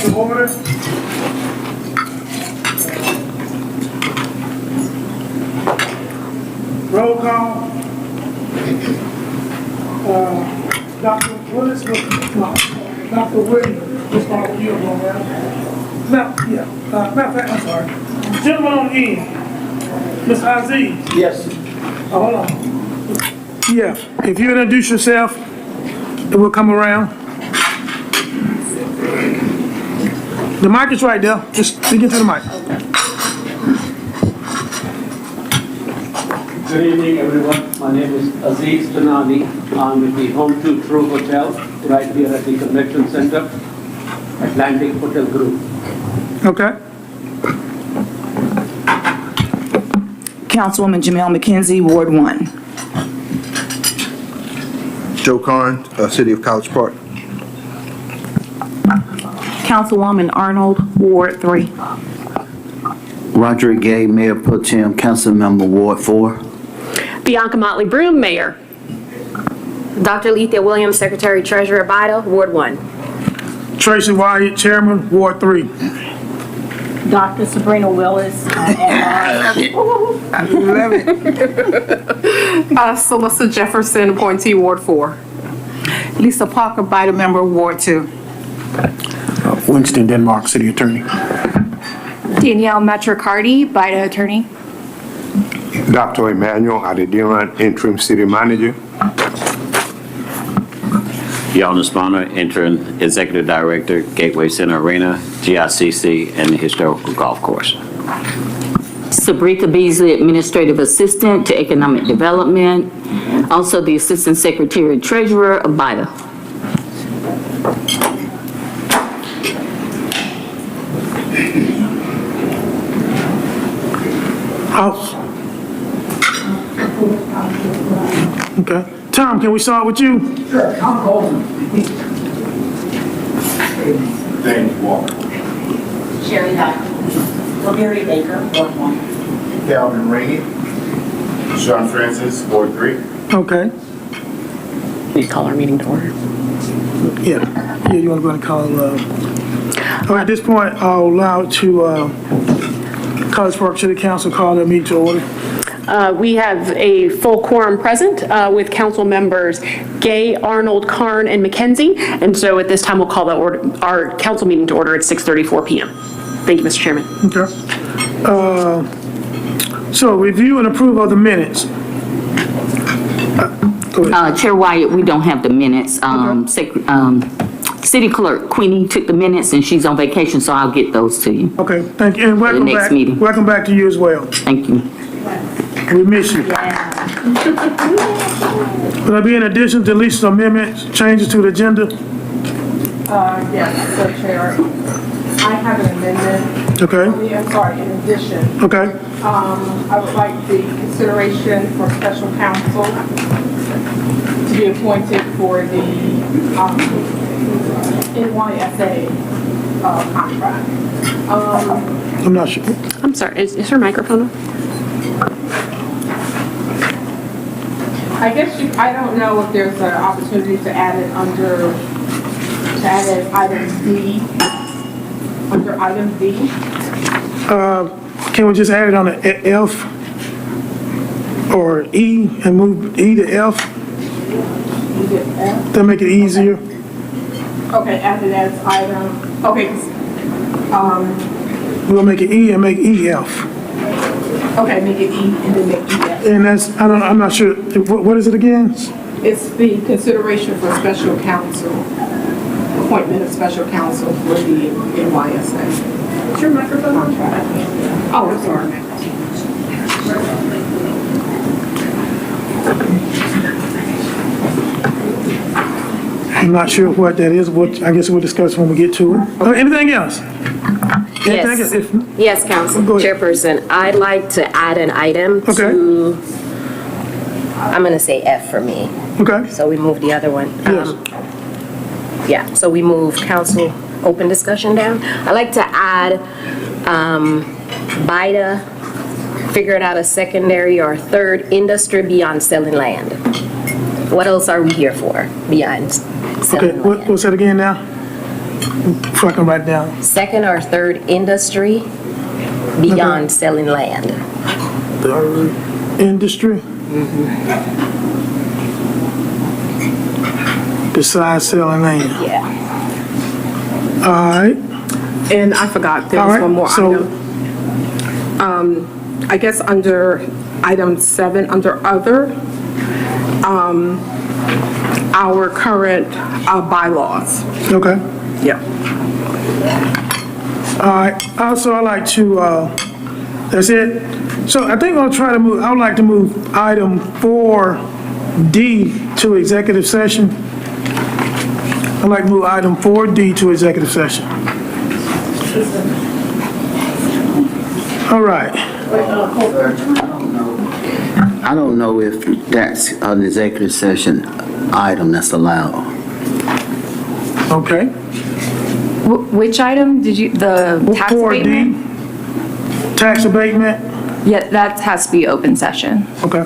to order. Roll call. Dr. Willis, Dr. Williams, just follow you on that. Matter of fact, I'm sorry. Gentleman on the end, Mr. Aziz. Yes. Hold on. Yeah, if you introduce yourself, it will come around. The mic is right there. Just speak into the mic. Good evening, everyone. My name is Aziz Tanani. I'm with the Home to True Hotel, right here at the Convention Center, Atlantic Hotel Group. Okay. Councilwoman Jamel McKenzie, Ward 1. Joe Karn, City of College Park. Councilwoman Arnold, Ward 3. Roderick Gay, Mayor Pro Tem, Council Member, Ward 4. Bianca Motley Broom, Mayor. Dr. Lethea Williams, Secretary Treasurer, BIDA, Ward 1. Tracy Wyatt, Chairman, Ward 3. Dr. Sabrina Willis, Celissa Jefferson, appointee, Ward 4. Lisa Parker, BIDA member, Ward 2. Winston Denmark, City Attorney. Danielle Metricardi, BIDA attorney. Dr. Emmanuel Adediran, interim city manager. Jonas Bonner, interim executive director, Gateway Center Arena, GICC, and the historical golf course. Sabrika Beasley, administrative assistant to economic development. Also the assistant secretary treasurer of BIDA. House. Okay. Tom, can we start with you? Sure, I'm Colton. James Walker. Sherry Dyer. Gary Baker, Ward 1. Calvin Rainey. Sean Francis, Ward 3. Okay. Need to call our meeting to order. Yeah, you want to go and call, at this point, I'll allow to, College Park City Council call their meeting to order. We have a full quorum present with council members Gay, Arnold, Karn, and McKenzie. And so at this time, we'll call our council meeting to order at 6:34 p.m. Thank you, Mr. Chairman. Okay. So review and approve of the minutes. Go ahead. Chair Wyatt, we don't have the minutes. City Clerk Queenie took the minutes and she's on vacation, so I'll get those to you. Okay, thank you, and welcome next back. meeting. Welcome back to you as well. Thank you. We miss you. Will there be in addition to deletions, amendments, changes to the agenda? Yes, so Chair, I have an amendment. Okay, I'm sorry, in addition. okay, I would like the consideration for special counsel to be appointed for the NYSA contract. I'm not sure. I'm sorry, is her microphone on? I guess I don't know if there's an opportunity to add it as item D, under item D. Can we just add it on the F or E and move E to F? That'll make it easier. Okay, add it as item, okay, We'll make it E and make E F. okay, make it E and then make E F. And that's, I'm not sure, what is it again? It's the consideration for special counsel, appointment of special counsel for the NYSA. Is your microphone on? Oh, I'm sorry. I'm not sure what that is, I guess we'll discuss when we get to it. Anything else? Anything else? If- Yes, Council Go ahead. Chairperson, I'd like to add an item Okay. to, I'm going to say F for me. Okay, So we move the other one. Yes. Yeah, so we move council open discussion down. I'd like to add BIDA, figuring out a secondary or third industry beyond selling land. What else are we here for beyond okay, selling land? what's that again now? If I can write down. Second or third industry beyond selling land. Third industry. Besides selling land. Yeah. All right. And I forgot, there All was right, one more so- item. I guess under item 7, under other, our current bylaws. Okay. Yeah. All right. Also, I'd like to, that's it. So I think I'll try to move, I would like to move item 4D to executive session. I'd like to move item 4D to executive session. All right. I don't know if that's an executive session item that's allowed. Okay. Which item did you, the tax 4D, abatement? tax abatement. Yeah, that has to be open session. Okay.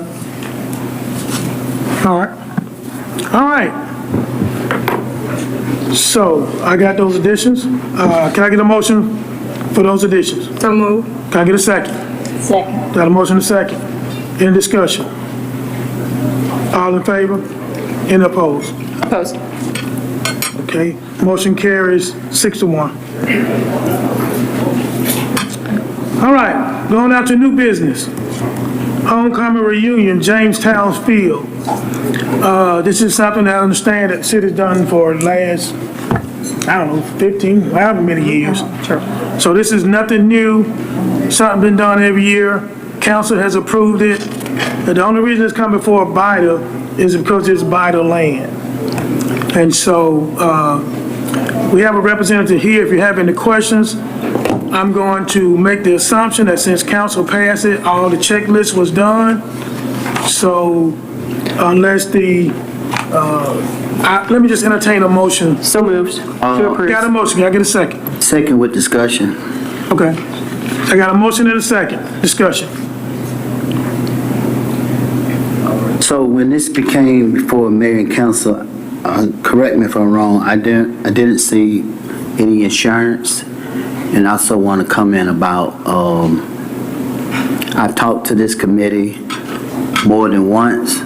All right. All right. So I got those additions. Can I get a motion for those additions? So move. Can I get a second? Second. Got a motion and a second. Any discussion? All in favor? Any opposed? Opposed. Okay, motion carries 6-1. All right, going out to new business. Homecoming reunion, Jamestown Field. This is something I understand that the city's done for the last, I don't know, 15, however many years. Sure. So this is nothing new, something been done every year. Council has approved it. The only reason it's come before BIDA is because it's BIDA land. And so we have a representative here. If you have any questions, I'm going to make the assumption that since council passed it, all the checklist was done. So unless let me just entertain a motion. So moved to approve. Got a motion, can I get a second? Second with discussion. Okay. I got a motion and a second. Discussion. So when this became before mayor and council, correct me if I'm wrong, I didn't see any insurance. And I also want to comment about, I've talked to this committee more than once.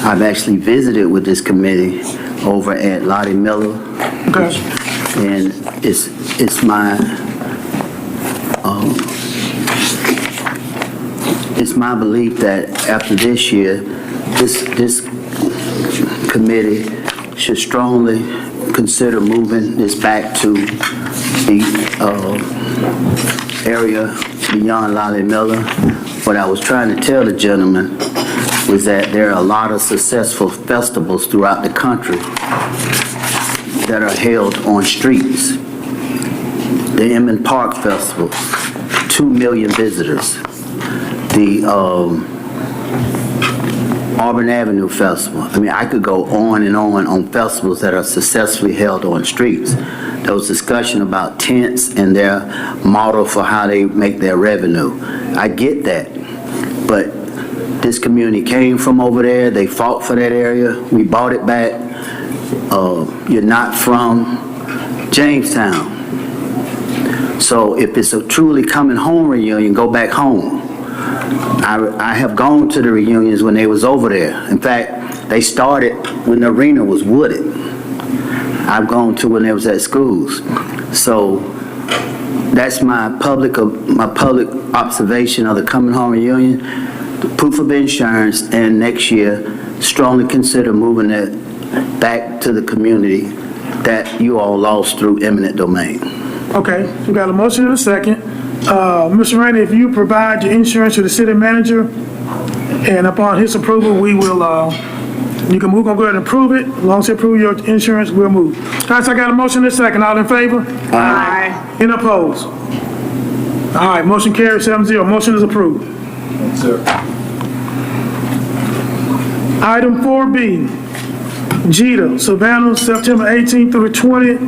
I've actually visited with this committee over at Lottie Miller. Okay. And it's my belief that after this year, this committee should strongly consider moving this back to the area beyond Lolly Miller. What I was trying to tell the gentleman was that there are a lot of successful festivals throughout the country that are held on streets. The Emmons Park Festival, 2 million visitors. The Auburn Avenue Festival. I mean, I could go on and on festivals that are successfully held on streets. There was discussion about tents and their model for how they make their revenue. I get that, but this community came from over there. They fought for that area. We bought it back. You're not from Jamestown. So if it's a truly coming home reunion, go back home. I have gone to the reunions when they was over there. In fact, they started when the arena was wooded. I've gone to when they was at schools. So that's my public observation of the coming home reunion. The proof of insurance, and next year, strongly consider moving it back to the community that you all lost through eminent domain. Okay, we got a motion and a second. Mr. Rainey, if you provide your insurance to the city manager, and upon his approval, we will, we're gonna go ahead and approve it. As long as you approve your insurance, we'll move. All right, so I got a motion and a second. All in favor? Aye. Any opposed? All right, motion carries 7-0. Motion is approved. Yes, sir. Item 4B, GICC, Savannah, September 18th through the 20th.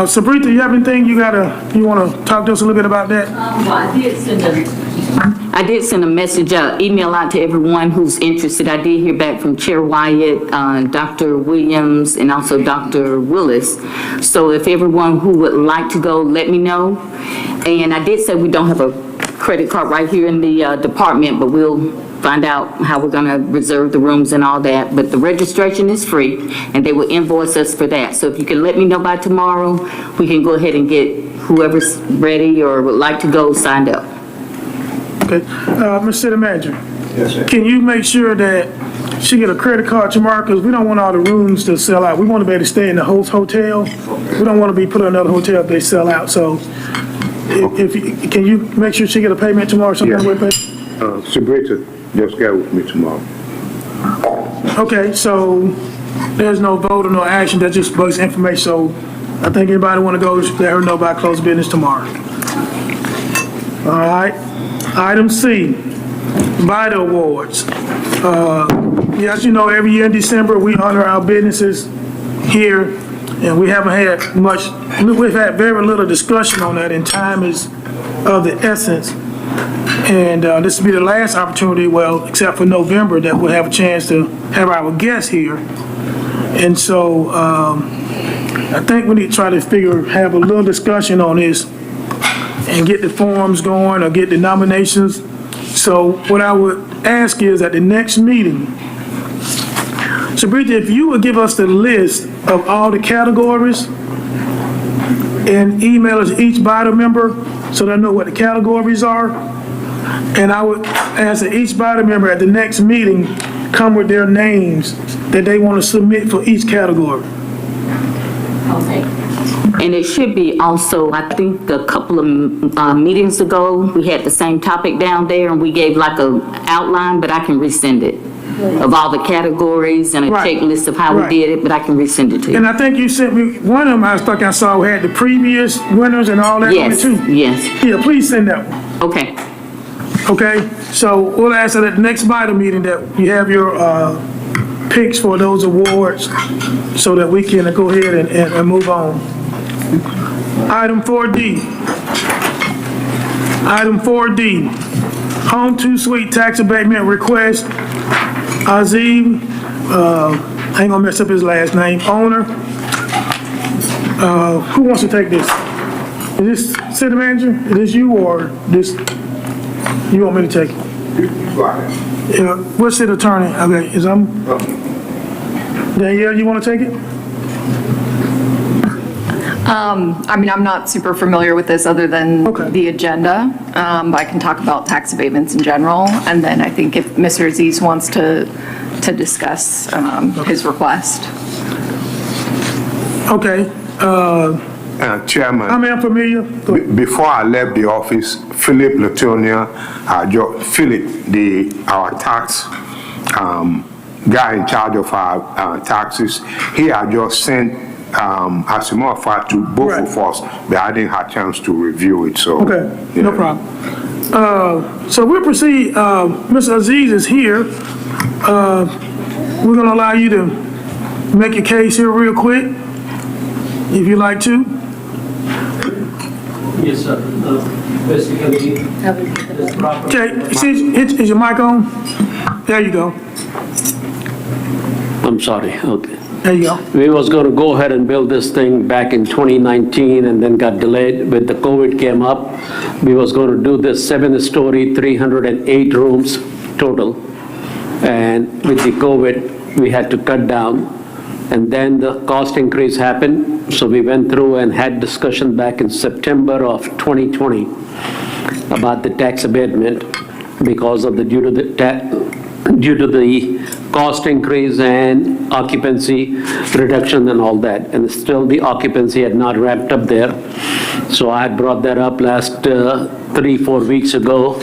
Sabrina, you have anything you wanna talk to us a little bit about that? Well, I I did send a message, email out to everyone who's interested. I did hear back from Chair Wyatt, Dr. Williams, and also Dr. Willis. So if everyone who would like to go, let me know. And I did say we don't have a credit card right here in the department, but we'll find out how we're gonna reserve the rooms and all that. But the registration is free, and they will invoice us for that. So if you can let me know by tomorrow, we can go ahead and get whoever's ready or would like to go signed up. Okay, Mr. City Manager, Yes, sir. can you make sure that she get a credit card tomorrow? Because we don't want all the rooms to sell out. We want to be able to stay in the host hotel. We don't want to be put in another hotel if they sell out. So can you make sure she get a payment tomorrow, some kind of way pay? Sabrina just got with me tomorrow. Okay, so there's no vote or no action, that's just basic information. So I think anybody want to go, let her know about closed business tomorrow. All right, item C, BIDA awards. As you know, every year in December, we honor our businesses here, and we haven't had much, we've had very little discussion on that, and time is of the essence. And this will be the last opportunity, well, except for November, that we'll have a chance to have our guests here. And so I think we need to try to have a little discussion on this and get the forums going or get the nominations. So what I would ask is at the next meeting, Sabrina, if you would give us the list of all the categories and email us each BIDA member so they know what the categories are. And I would ask that each BIDA member at the next meeting come with their names that they want to submit for each category. Okay. And it should be also, I think a couple of meetings ago, we had the same topic down there and we gave like a outline, but I can resend it of all the categories and a Right. checklist of how we Right. did it, but I can resend it to you. And I think you sent me, one of them I saw had the previous winners and all that on it Yes, too. yes. Yeah, please send that one. Okay. Okay, so we'll ask that at the next BIDA meeting that you have your picks for those awards so that we can go ahead and move on. Item 4D. Item 4D, Home 2 Suite Tax Abatement Request. Azim, I ain't gonna mess up his last name, owner. Who wants to take this? Is this city manager? Is this you or this? You want me to take it? Yeah, what's city attorney? Okay, Danielle, you want to take it? I mean, I'm not super familiar with this other than Okay. the agenda, but I can talk about tax abatements in general. And then I think if Mr. Aziz wants to discuss his request. Okay, Chairman, I'm unfamiliar. Go ahead. before I left the office, Philip Latonia, our tax guy in charge of our taxes, he had just sent as a matter of fact to both Right. of us, but I didn't have a chance to review it, so. Okay, yeah. no problem. So we'll proceed, Mr. Aziz is here. We're gonna allow you to make your case here real quick, if you'd like to. Yes, sir. Basically, this property. Okay, is your mic on? There you go, I'm sorry, okay. there you go. We was going to go ahead and build this thing back in 2019 and then got delayed with the COVID came up. We was going to do this 7-story, 308 rooms total. And with the COVID, we had to cut down. And then the cost increase happened. So we went through and had discussion back in September of 2020 about the tax abatement because of due to the cost increase and occupancy reduction and all that. And still the occupancy had not ramped up there. So I had brought that up last 3-4 weeks ago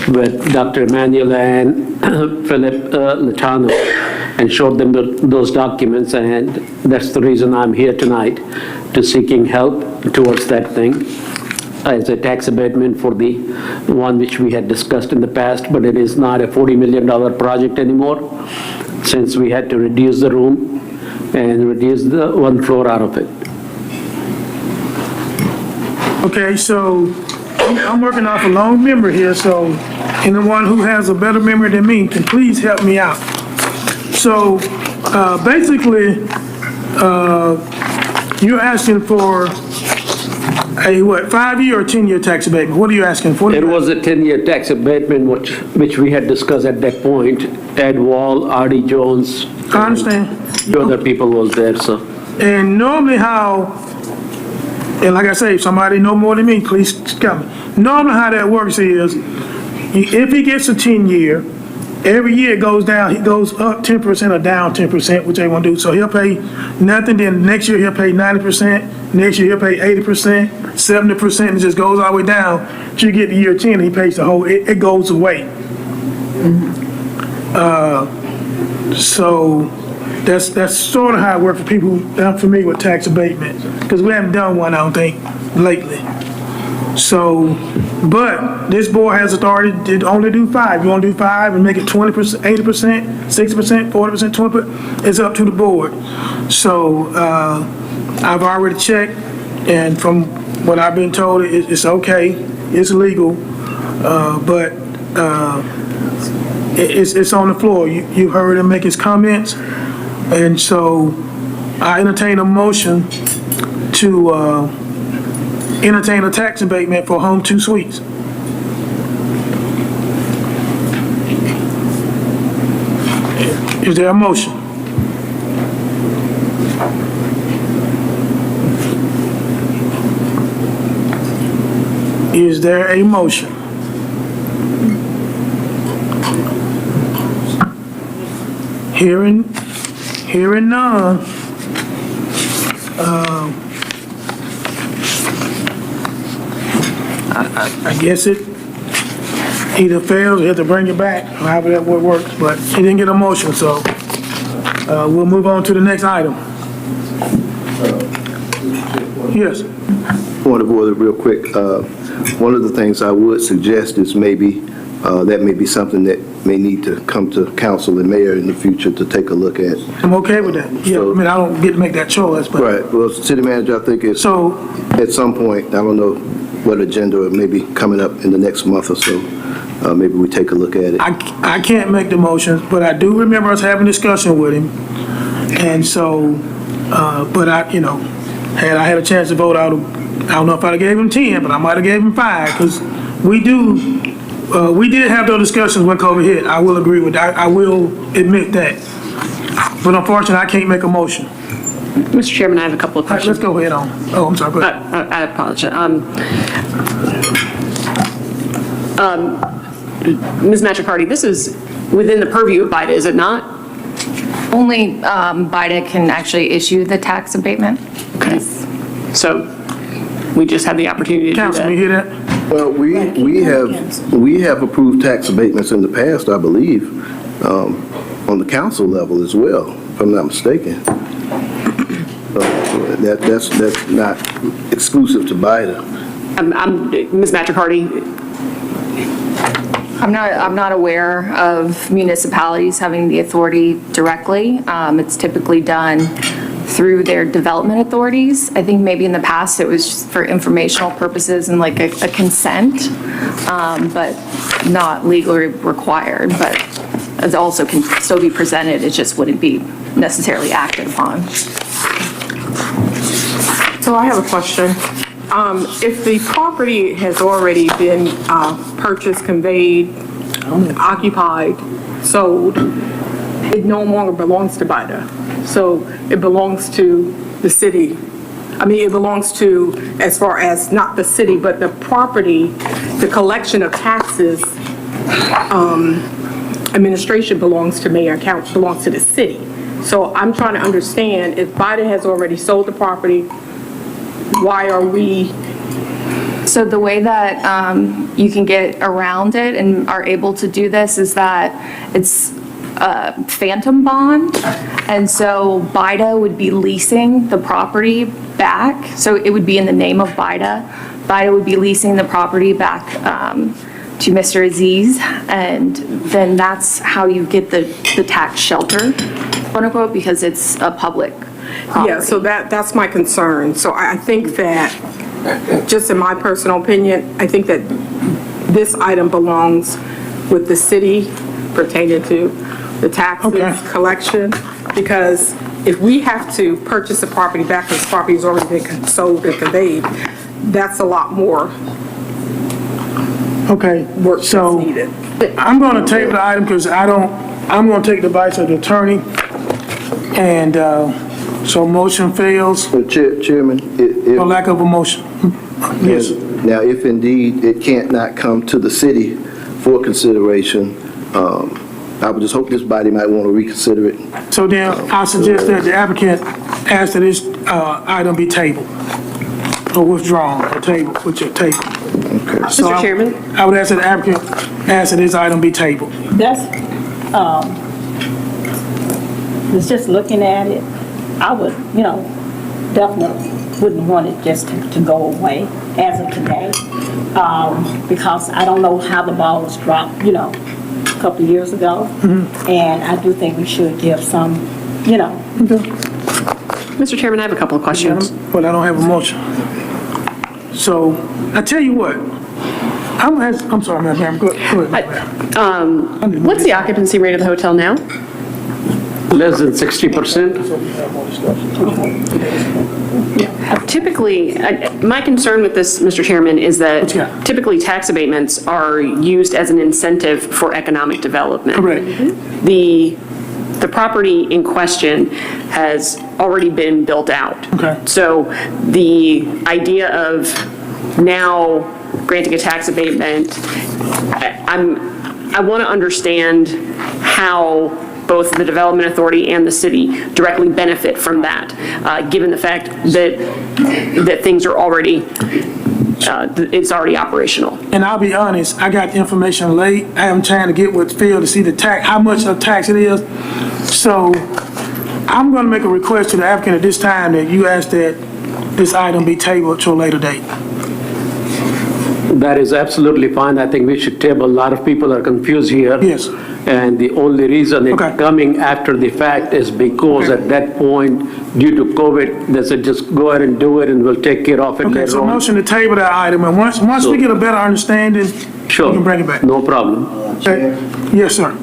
with Dr. Emmanuel and Philip Latano and showed them those documents. And that's the reason I'm here tonight, to seeking help towards that thing as a tax abatement for the one which we had discussed in the past, but it is not a $40 million project anymore, since we had to reduce the room and reduce the one floor out of it. Okay, so I'm working off a long memory here, so anyone who has a better memory than me can please help me out. So, basically, you're asking for a, 5-year or 10-year tax abatement? What are you asking for? It was a 10-year tax abatement, which we had discussed at that point. Ed Wall, Artie Jones. I understand. Two other people was there, so. And normally how, and like I say, if somebody know more than me, please tell me. Normally how that works is, if he gets a 10-year, every year it goes down, he goes up 10% or down 10%, which they want to do. So he'll pay nothing, then next year he'll pay 90%, next year he'll pay 80%, 70%, and it just goes all the way down. Till you get to year 10, he pays the whole, it goes away. So that's sort of how it works for people that are familiar with tax abatement, because we haven't done one, I don't think, lately. So, but this board has authority to only do 5. You want to do 5 and make it 20%, 80%, 60%, 40%, 20%, it's up to the board. So, I've already checked, and from what I've been told, it's okay, it's legal, but it's on the floor. You heard him make his comments, and so I entertain a motion to entertain a tax abatement for home 2 suites. Is there a motion? Is there a motion? Hearing none. I guess it either fails or you have to bring it back, however that works, but he didn't get a motion, so we'll move on to the next item. Yes. Point of order real quick. One of the things I would suggest is maybe, that may be something that may need to come to council and mayor in the future to take a look at. I'm okay with that. Yeah, I mean, I don't get to make that choice, but. Right, well, city manager, I think it's, So, at some point, I don't know what agenda or maybe coming up in the next month or so, maybe we take a look at it. I can't make the motions, but I do remember us having a discussion with him. And so, but I had a chance to vote out, I don't know if I'd have gave him 10, but I might have gave him 5, because we did have those discussions when COVID hit. I will agree with that. I will admit that. But unfortunately, I can't make a motion. Mr. Chairman, I have a couple of All right, questions. let's go ahead on. Oh, I'm sorry. Go ahead. I apologize. Ms. Matricardi, this is within the purview of BIDA, is it not? Only BIDA can actually issue the tax abatement. Okay. So we just had the opportunity to do Councilman, you that. hear that? Well, we have approved tax abatements in the past, I believe, on the council level as well, if I'm not mistaken. That's not exclusive to BIDA. Ms. Matricardi, I'm not aware of municipalities having the authority directly. It's typically done through their development authorities. I think maybe in the past it was for informational purposes and like a consent, but not legally required, but it also can still be presented, it just wouldn't be necessarily acted upon. So I have a question. If the property has already been purchased, conveyed, occupied, sold, it no longer belongs to BIDA. So it belongs to the city. I mean, it belongs to, as far as not the city, but the property, the collection of taxes, administration belongs to mayor and council, belongs to the city. So I'm trying to understand, if BIDA has already sold the property, why are we? So the way that you can get around it and are able to do this is that it's a phantom bond. And so BIDA would be leasing the property back. So it would be in the name of BIDA. BIDA would be leasing the property back to Mr. Aziz. And then that's how you get the tax shelter, quote unquote, because it's a public property. Yeah, so that's my concern. So I think that, just in my personal opinion, I think that this item belongs with the city pertaining to the taxes, Okay. collection, because if we have to purchase a property back because the property's already been sold and conveyed, that's a lot more Okay, work that's so needed. I'm going to table the item because I'm going to take the advice of the attorney. And so motion fails Chairman, for lack of a motion. Yes. now, if indeed it can't not come to the city for consideration, I would just hope this body might want to reconsider it. So then I suggest that the applicant ask that this item be tabled or withdrawn or tabled, with your table. So Mr. Chairman? I would ask that the applicant ask that this item be tabled. That's, was just looking at it, I would, definitely wouldn't want it just to go away as of today. Because I don't know how the ball was dropped, a couple of years ago. And I do think we should give some, Mr. Chairman, I have a couple of questions. But I don't have a motion. So I tell you what, I'm sorry, ma'am, go ahead. What's the occupancy rate of the hotel now? Less than 60%? Typically, my concern with this, Mr. Chairman, is that Yeah. typically tax abatements are used as an incentive for economic development. Correct. The property in question has already been built out. Okay. So the idea of now granting a tax abatement, I want to understand how both the Development Authority and the city directly benefit from that, given the fact that things are already, it's already operational. And I'll be honest, I got the information late. I am trying to get with Phil to see the tax, how much of tax it is. So I'm going to make a request to the applicant at this time that you ask that this item be tabled to a later date. That is absolutely fine. I think we should table. A lot of people are confused here. Yes. And the only reason it's Okay. coming after the fact is because at that point, due to COVID, they said just go ahead and do it and we'll take care of it Okay, later so on. motion to table that item, and once So- we get a better understanding, we Sure. can bring it back. No problem. Okay. Yes, sir.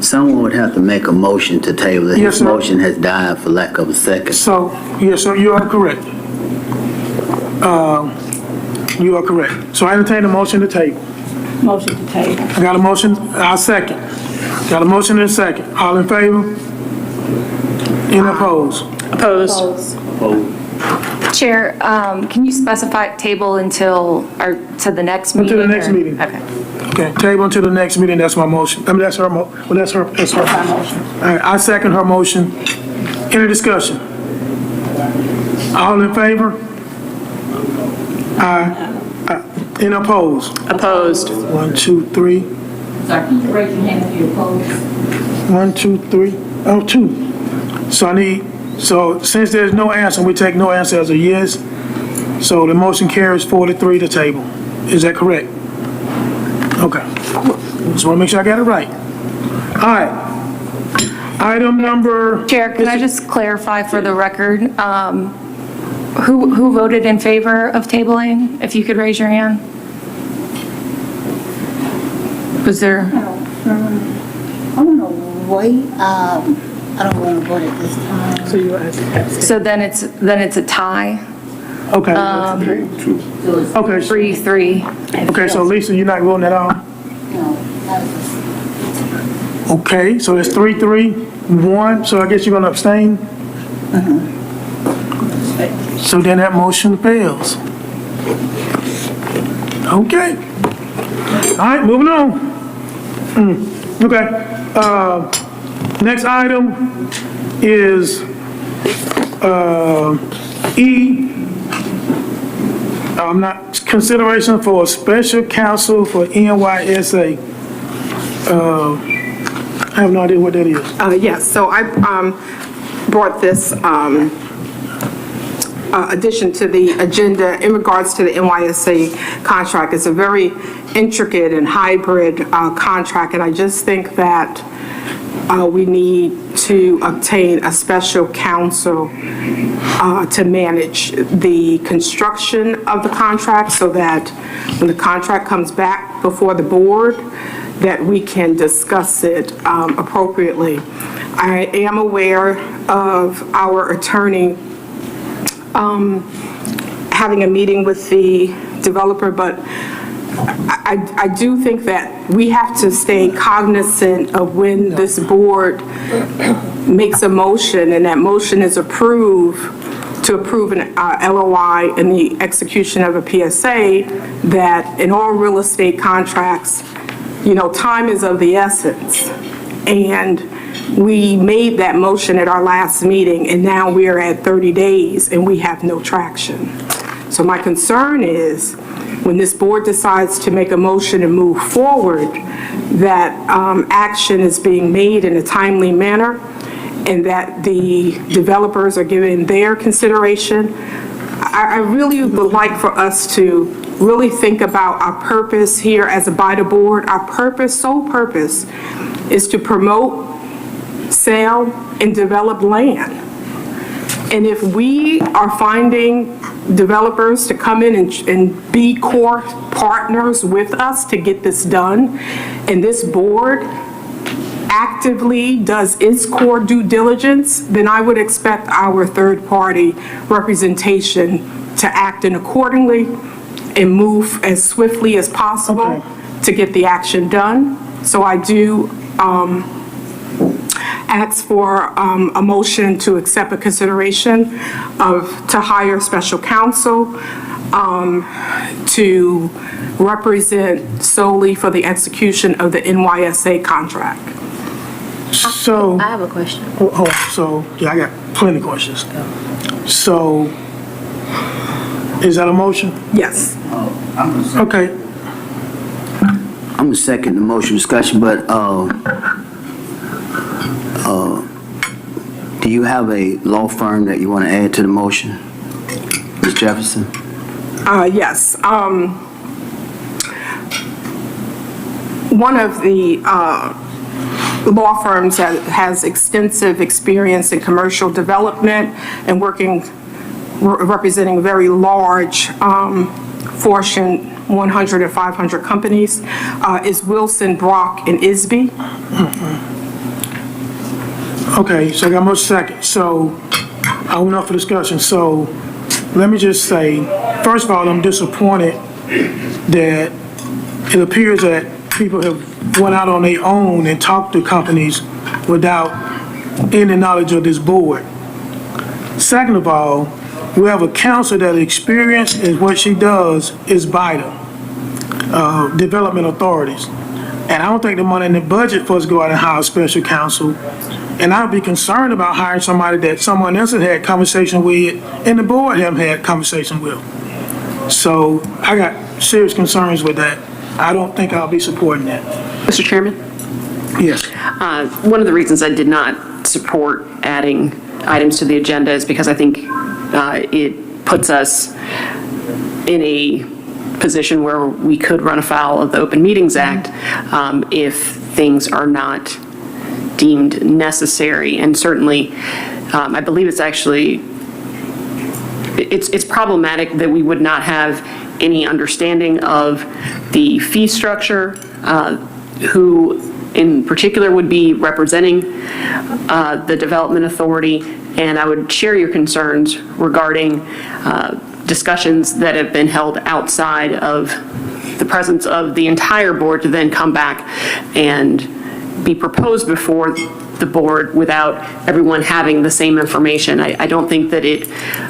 Someone would have to make a motion to table it. Yes, His sir. motion has died for lack of a second. So, yes, sir, you are correct. You are correct. So I entertain a motion to table. motion to table. I got a motion, I'll second. Got a motion and a second. All in favor? Any opposed? Opposed? Chair, can you specify table until, or to the next meeting? Until the next or- meeting. Okay. Okay, table until the next meeting, that's my motion. I mean, that's her that's her motion. All right, I second her motion. Any discussion? All in favor? Aye. Any opposed? Opposed? 1, 2, 3. Sir, can you raise your hand if you oppose? 1, 2, 3. Oh, 2. So since there's no answer, we take no answer as a yes. So the motion carries 4-3 to table. Is that correct? Okay. Just want to make sure I got it right. All right. Item number. Chair, can I just clarify for the record, who voted in favor of tabling? If you could raise your hand. Was there? I want to wait, I don't want to vote at this time. So you ask. So then it's a tie, Okay. Okay. 3-3. Okay, so Lisa, you're not voting at all? Okay, so it's 3-3-1, so I guess you're gonna abstain? So then that motion fails. Okay. All right, moving on. Okay, next item is, E. Consideration for a special counsel for NYSA. I have no idea what that is. Yes, so I brought this addition to the agenda in regards to the NYSA contract. It's a very intricate and hybrid contract, and I just think that we need to obtain a special counsel to manage the construction of the contract so that when the contract comes back before the board, that we can discuss it appropriately. I am aware of our attorney having a meeting with the developer, but I do think that we have to stay cognizant of when this board makes a motion and that motion is approved to approve an LOI and the execution of a PSA, that in all real estate contracts, you know, time is of the essence. And we made that motion at our last meeting, and now we are at 30 days and we have no traction. So my concern is when this board decides to make a motion and move forward, that action is being made in a timely manner and that the developers are given their consideration. I really would like for us to really think about our purpose here as a BIDA board. Our purpose, sole purpose, is to promote, sell, and develop land. And if we are finding developers to come in and be core partners with us to get this done, and this board actively does its core due diligence, then I would expect our third-party representation to act in accordingly and move as swiftly as possible to get the action done. So I do ask for a motion to accept a consideration to hire special counsel to represent solely for the execution of the NYSA contract. So, I have a question. I got plenty of questions. So, is that a motion? Yes. Okay. I'm gonna second the motion discussion, but, do you have a law firm that you want to add to the motion, Ms. Jefferson? Yes. One of the law firms that has extensive experience in commercial development and representing very large Fortune 100 and 500 companies is Wilson, Brock, and Isby. Okay, so I got much second. So I went up for discussion. So let me just say, first of all, I'm disappointed that it appears that people have went out on their own and talked to companies without any knowledge of this board. Second of all, we have a counsel that experienced and what she does is BIDA, development authorities. And I don't think the money in the budget for us to go out and hire a special counsel. And I'd be concerned about hiring somebody that someone else had had conversation with and the board haven't had conversation with. So I got serious concerns with that. I don't think I'll be supporting that. Mr. Chairman? Yes. One of the reasons I did not support adding items to the agenda is because I think it puts us in a position where we could run afoul of the Open Meetings Act if things are not deemed necessary. And certainly, I believe it's actually, it's problematic that we would not have any understanding of the fee structure, who in particular would be representing the development authority. And I would share your concerns regarding discussions that have been held outside of the presence of the entire board to then come back and be proposed before the board without everyone having the same information. I don't think that it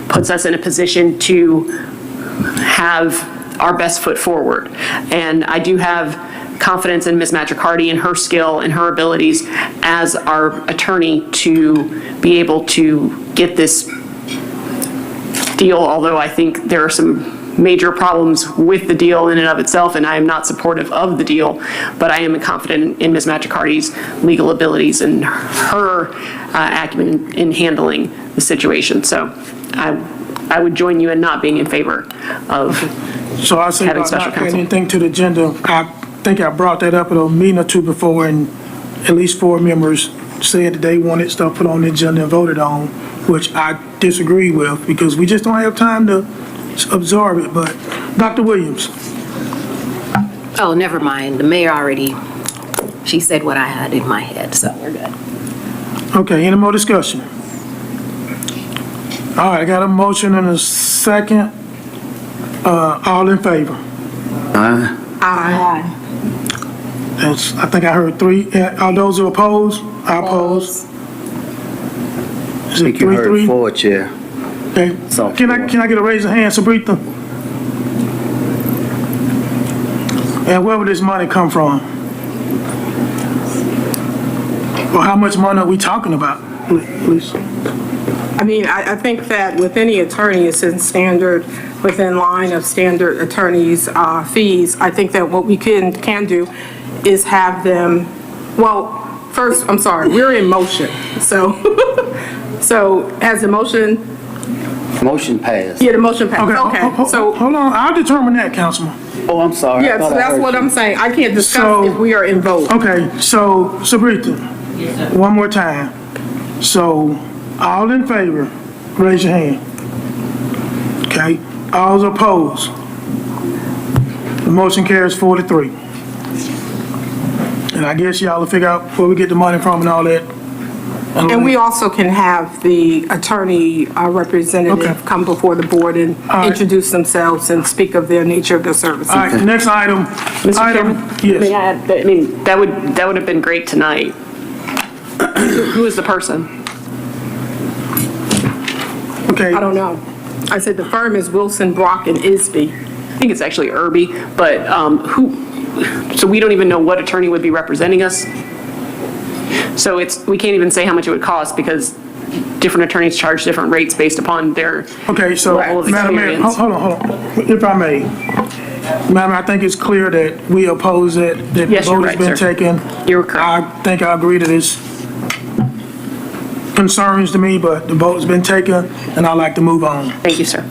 puts us in a position to have our best foot forward. And I do have confidence in Ms. Matricardi and her skill and her abilities as our attorney to be able to get this deal, although I think there are some major problems with the deal in and of itself, and I am not supportive of the deal, but I am confident in Ms. Matricardi's legal abilities and her acumen in handling the situation. So I would join you in not being in favor of So I say having about special not adding counsel. anything to the agenda. I think I brought that up at a meeting or two before, and at least 4 members said that they wanted stuff put on the agenda and voted on, which I disagree with, because we just don't have time to absorb it. But Dr. Williams? Oh, never mind. The mayor already, she said what I had in my head, so we're good. Okay, any more discussion? All right, I got a motion and a second. All in favor? Aye. That's, I think I heard three. Are those who oppose? I oppose. Is I it think you heard 3-3? 4, Chair. Okay. So Can I get a raise of hand, Sabrina? And where would this money come from? Or how much money are we talking about, please? I mean, I think that with any attorney, it's within line of standard attorneys' fees. I think that what we can do is have them, well, first, I'm sorry, we're in motion, so, so has the motion? Motion passed. Yeah, the motion passed, okay, so. Hold on, I'll determine that, Councilman. Oh, I'm sorry. I Yeah, thought so I that's heard what you. I'm saying, I can't discuss So- if we are in vote. Okay, so Sabrina, one more time. So, all in favor, raise your hand. Okay, all opposed? The motion carries 4-3. And I guess y'all will figure out where we get the money from and all that. And we also can have the attorney representative Okay. come before the board and All right. introduce themselves and speak of their nature of their services. All right, next item. Mr. Chairman? Yes. May I add, I mean, that would have been great tonight. Who is the person? Okay. I don't know. I said the firm is Wilson, Brock, and Isby. I think it's actually Irby, but so we don't even know what attorney would be representing us? So we can't even say how much it would cost because different attorneys charge different rates based upon their Okay, so, level of Madam Mayor, experience. hold on. If I may. Madam, I think it's clear that we oppose it, that the Yes, you're vote has right, been sir. taken. You're correct. I think I agree to this concerns to me, but the vote's been taken, and I'd like to move on. Thank you, sir.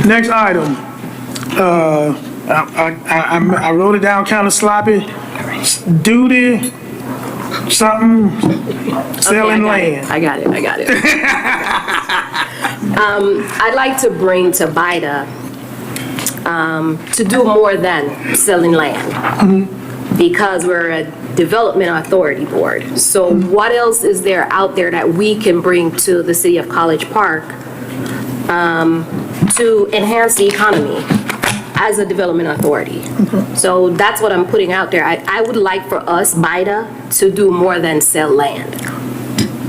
Next item. I wrote it down kind of sloppy. Duty, something, selling land. I got it. I'd like to bring to BIDA to do more than selling land, because we're a development authority board. So what else is there out there that we can bring to the city of College Park to enhance the economy as a development authority? So that's what I'm putting out there. I would like for us, BIDA, to do more than sell land.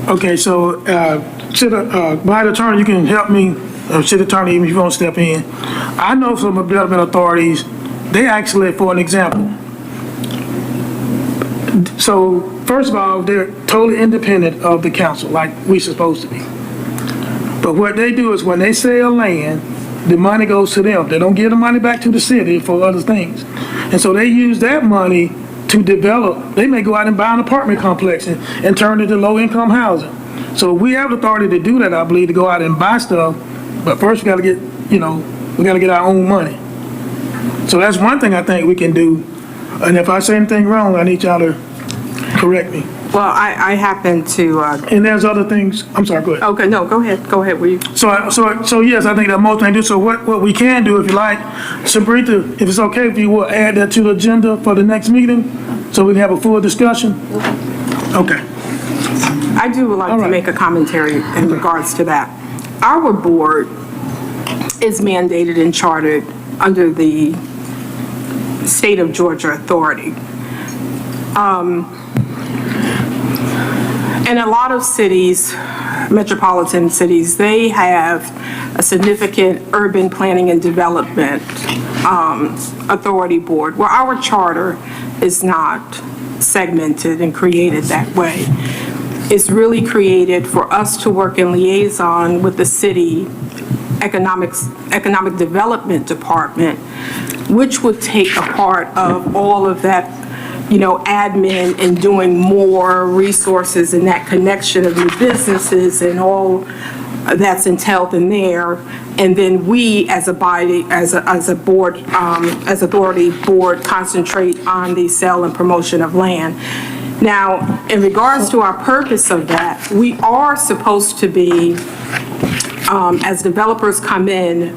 Okay, so, by the attorney, you can help me, or city attorney, even if you won't step in. I know some development authorities, they actually, for an example. So, first of all, they're totally independent of the council, like we're supposed to be. But what they do is when they sell land, the money goes to them. They don't give the money back to the city for other things. And so they use that money to develop. They may go out and buy an apartment complex and turn it into low-income housing. So we have the authority to do that, I believe, to go out and buy stuff. But first we gotta get, we gotta get our own money. So that's one thing I think we can do. And if I say anything wrong, I need y'all to correct me. Well, I happen to, And there's other things, I'm sorry, go ahead. okay, no, go ahead, will you? So yes, I think that most things do. So what we can do, if you like, Sabrina, if it's okay if you will add that to the agenda for the next meeting, so we can have a full discussion? Okay. I do like to make a commentary in regards to that. Our board is mandated and chartered under the State of Georgia Authority. And a lot of cities, metropolitan cities, they have a significant urban planning and development authority board, where our charter is not segmented and created that way. It's really created for us to work in liaison with the city economic development department, which would take a part of all of that, admin and doing more resources and that connection of new businesses and all that's entailed in there. And then we, as a body, as a board, as authority board, concentrate on the sale and promotion of land. Now, in regards to our purpose of that, we are supposed to be, as developers come in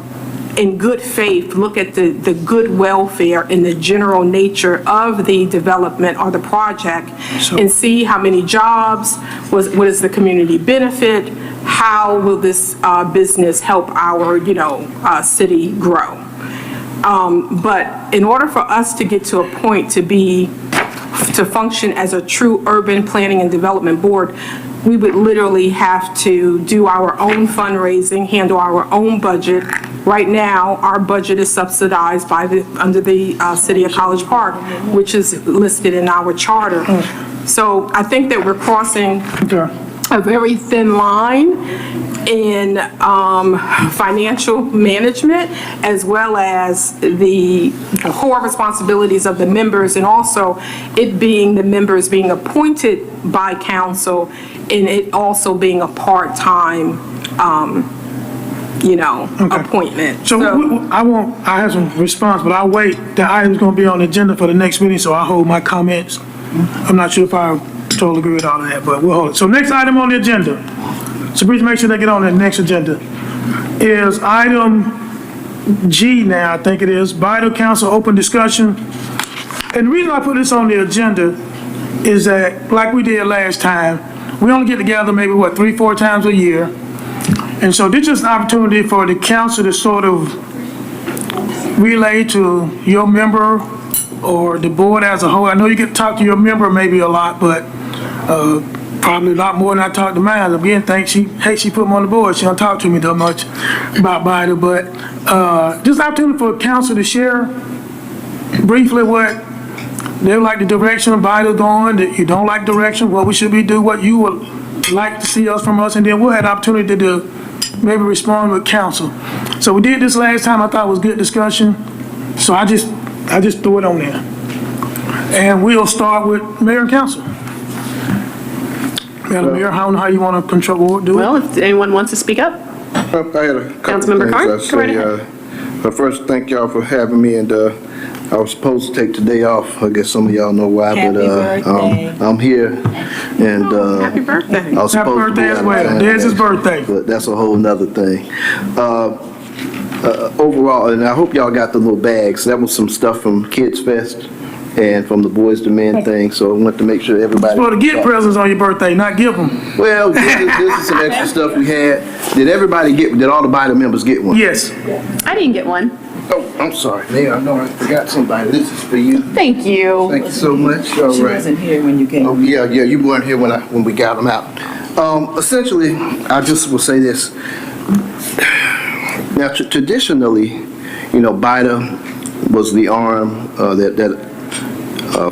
good faith, look at the good welfare and the general nature of the development or the project and see how many jobs, what is the community benefit, how will this business help our, city grow. But in order for us to get to a point to function as a true urban planning and development board, we would literally have to do our own fundraising, handle our own budget. Right now, our budget is subsidized under the City of College Park, which is listed in our charter. So I think that we're crossing a very thin line in financial management, as well as the core responsibilities of the members, and also it being the members being appointed by council, and it also being a part-time, appointment. So I have some response, but I'll wait. The item's gonna be on the agenda for the next meeting, so I'll hold my comments. I'm not sure if I totally agree with all of that, but we'll hold it. So next item on the agenda, so please make sure they get on the next agenda, is item G now, I think it is, BIDA Council Open Discussion. And the reason I put this on the agenda is that, like we did last time, we only get together maybe, 3-4 times a year. And so this is an opportunity for the council to sort of relay to your member or the board as a whole. I know you get to talk to your member maybe a lot, but probably a lot more than I talk to mine. Again, she put me on the board. She don't talk to me that much about BIDA, but just an opportunity for council to share briefly what they like the direction of BIDA going, that you don't like direction, what we should be doing, what you would like to see us from us, and then we'll have the opportunity to maybe respond with council. So we did this last time. I thought it was good discussion. So I just threw it on there. And we'll start with mayor and council. Madam Mayor, I don't know how you want to control do it. Well, if anyone wants to speak up. I had a couple Councilmember Carn, things go right I say. But first, thank y'all for having me, and I was supposed to take today off. I guess some of y'all know why, Happy but birthday. I'm here, and Happy birthday. I was Happy supposed to be birthday as out of well. town, There's his birthday. but that's a whole nother thing. Overall, and I hope y'all got the little bags. That was some stuff from Kids Fest and from the Boys to Men thing, so I want to make sure everybody. You're supposed to get presents on your birthday, not give them. Well, this is some extra stuff we had. Did all the BIDA members get one? Yes. I didn't get one. Oh, I'm sorry, Mayor, I know I forgot somebody. This is for you. Thank you. Thank you so much. All She right. wasn't here when you came. Oh, yeah, you weren't here when we got them out. Essentially, I just will say this. Now, traditionally, BIDA was the arm that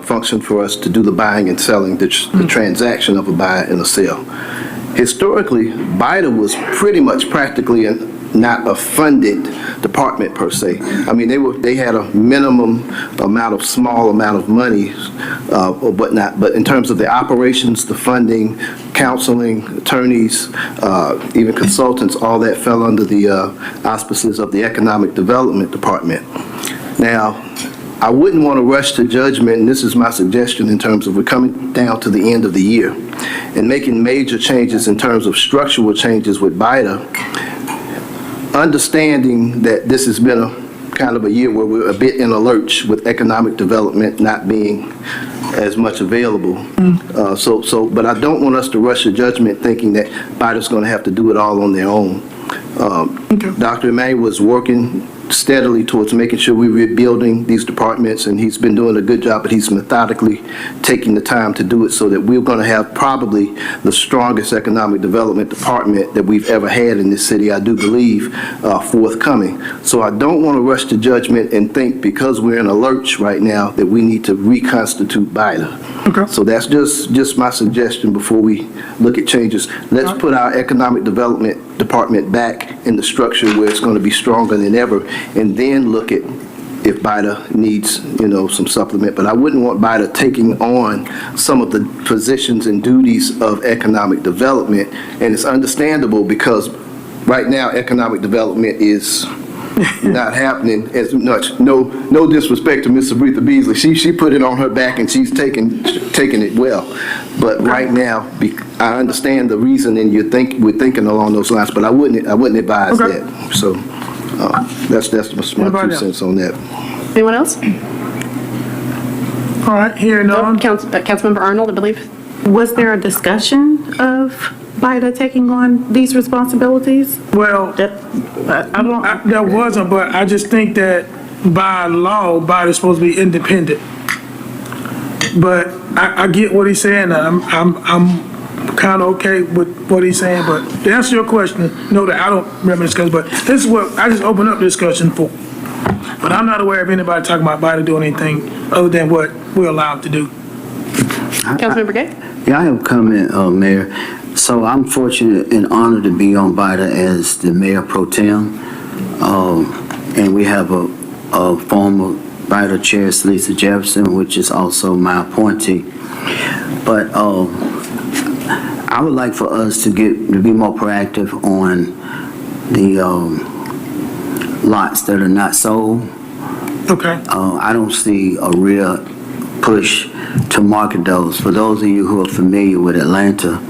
functioned for us to do the buying and selling, the transaction of a buy and a sell. Historically, BIDA was pretty much practically not a funded department per se. I mean, they had a minimum small amount of money, but in terms of the operations, the funding, counseling, attorneys, even consultants, all that fell under the auspices of the Economic Development Department. Now, I wouldn't want to rush to judgment, and this is my suggestion in terms of we're coming down to the end of the year and making major changes in terms of structural changes with BIDA, understanding that this has been a kind of a year where we're a bit in a lurch with economic development not being as much available. But I don't want us to rush to judgment thinking that BIDA's going to have to do it all on their own. Dr. Emmanuel was working steadily towards making sure we're rebuilding these departments, and he's been doing a good job, but he's methodically taking the time to do it so that we're going to have probably the strongest economic development department that we've ever had in this city, I do believe, forthcoming. So I don't want to rush to judgment and think because we're in a lurch right now that we need to reconstitute BIDA. Okay. So that's just my suggestion before we look at changes. Let's put our economic development department back in the structure where it's going to be stronger than ever, and then look at if BIDA needs, some supplement. But I wouldn't want BIDA taking on some of the positions and duties of economic development, and it's understandable because right now economic development is not happening as much. No disrespect to Miss Aretha Beasley. She put it on her back and she's taking it well. But right now, I understand the reason and we're thinking along those lines, but I wouldn't advise Okay. that. So that's my Anybody 2 else? cents on that. Anyone else? All right, hearing none. Councilmember Arnold, I believe. Was there a discussion of BIDA taking on these responsibilities? Well, there wasn't, but I just think that by law, BIDA's supposed to be independent. But I get what he's saying, and I'm kind of okay with what he's saying, but to answer your question, no, that I don't remember discussing, but this is what I just opened up the discussion for. But I'm not aware of anybody talking about BIDA doing anything other than what we're allowed to do. Councilmember Gay? Yeah, I have a comment, Mayor. So I'm fortunate and honored to be on BIDA as the Mayor Pro Tem. And we have a former BIDA Chair, Lisa Jefferson, which is also my appointee. But I would like for us to be more proactive on the lots that are not sold. Okay. I don't see a real push to market those. For those of you who are familiar with Atlanta,